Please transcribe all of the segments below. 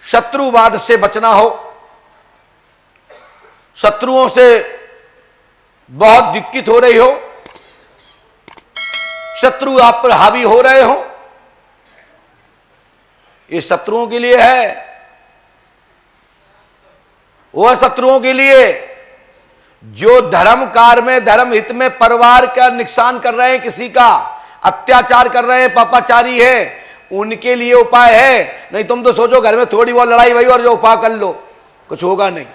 शत्रुवाद से बचना हो, शत्रुओं से बहुत दिक्कत हो रही हो, शत्रु आप पर हावी हो रहे हो, ये शत्रुओं के लिए है। वह शत्रुओं के लिए जो धर्म कार्य में, धर्म हित में परिवार का नुकसान कर रहे हैं, किसी का अत्याचार कर रहे हैं, पापाचारी है, उनके लिए उपाय है। नहीं तुम तो सोचो घर में थोड़ी बहुत लड़ाई हुई और जो उपाय कर लो, कुछ होगा नहीं।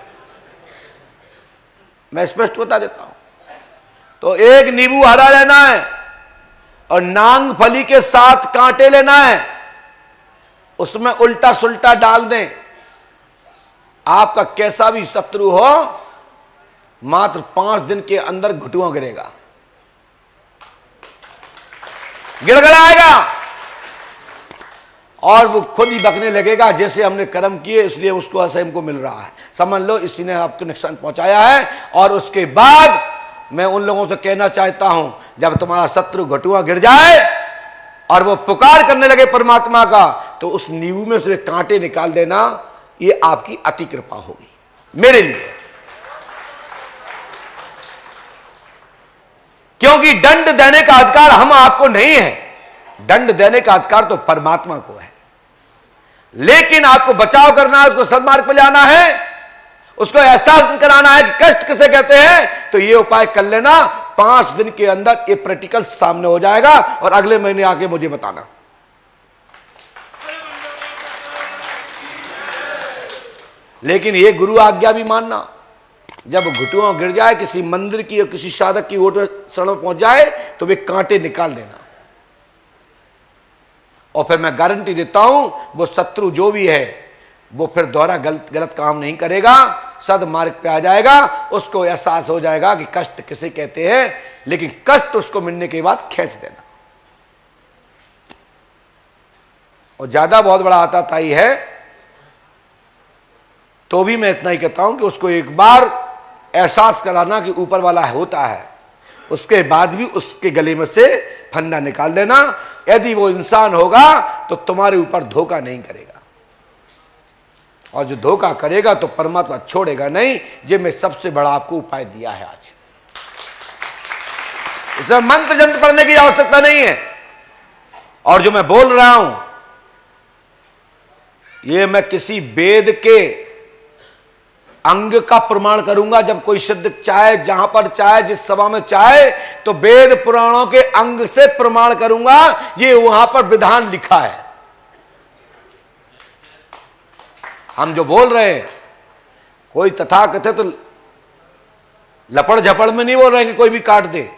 मैं स्पष्ट बता देता हूं। तो एक नींबू हरा लेना है और नांग फली के साथ कांटे लेना है, उसमें उल्टा सुल्टा डाल दें। आपका कैसा भी शत्रु हो, मात्र 5 दिन के अंदर घुटुआ गिरेगा, गिड़गिड़ाएगा और वो खुद ही बकने लगेगा जैसे हमने कर्म किए इसलिए उसको असह हमको मिल रहा है। समझ लो इसी ने आपको नुकसान पहुंचाया है। और उसके बाद मैं उन लोगों से कहना चाहता हूं, जब तुम्हारा शत्रु घुटुआ गिर जाए और वो पुकार करने लगे परमात्मा का, तो उस नींबू में से कांटे निकाल देना। ये आपकी अति कृपा होगी मेरे लिए, क्योंकि दंड देने का अधिकार हम आपको नहीं है, दंड देने का अधिकार तो परमात्मा को है। लेकिन आपको बचाव करना है, उसको सद्मार्ग पर लाना है, उसको एहसास कराना है कि कष्ट किसे कहते हैं। तो ये उपाय कर लेना, 5 दिन के अंदर ये प्रैक्टिकल सामने हो जाएगा और अगले महीने आके मुझे बताना। लेकिन ये गुरु आज्ञा भी मानना। जब घुटुआ गिर जाए, किसी मंदिर की या किसी साधक की ओट शरण में पहुंच जाए, तो वे कांटे निकाल देना। और फिर मैं गारंटी देता हूं, वो शत्रु जो भी है वो फिर दोबारा गलत काम नहीं करेगा, सद्मार्ग पे आ जाएगा। उसको एहसास हो जाएगा कि कष्ट किसे कहते हैं, लेकिन कष्ट उसको मिलने के बाद खींच देना। और ज्यादा बहुत बड़ा आताताई है तो भी मैं इतना ही कहता हूं कि उसको एक बार एहसास कराना कि ऊपर वाला होता है, उसके बाद भी उसके गले में से फंदा निकाल देना। यदि वो इंसान होगा तो तुम्हारे ऊपर धोखा नहीं करेगा, और जो धोखा करेगा तो परमात्मा छोड़ेगा नहीं। ये मैं सबसे बड़ा आपको उपाय दिया है आज। इसमें मंत्र जंत्र पढ़ने की आवश्यकता नहीं है। और जो मैं बोल रहा हूं ये मैं किसी वेद के अंग का प्रमाण करूंगा। जब कोई सिद्ध चाहे, जहां पर चाहे, जिस सभा में चाहे, तो वेद पुराणों के अंग से प्रमाण करूंगा। ये वहां पर विधान लिखा है। हम जो बोल रहे हैं, कोई तथाकथित तो लपड़ झपड़ में नहीं बोल रहे हैं कि कोई भी काट दे।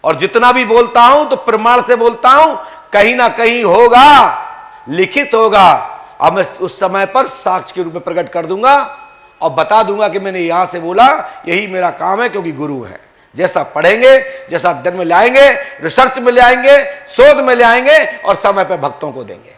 और जितना भी बोलता हूं तो प्रमाण से बोलता हूं, कहीं ना कहीं होगा, लिखित होगा। अब मैं उस समय पर साक्ष्य के रूप में प्रकट कर दूंगा और बता दूंगा कि मैंने यहां से बोला। यही मेरा काम है, क्योंकि गुरु है। जैसा पढ़ेंगे, जैसा अध्ययन में ले आएंगे, रिसर्च में ले आएंगे, शोध में ले आएंगे और समय पर भक्तों को देंगे।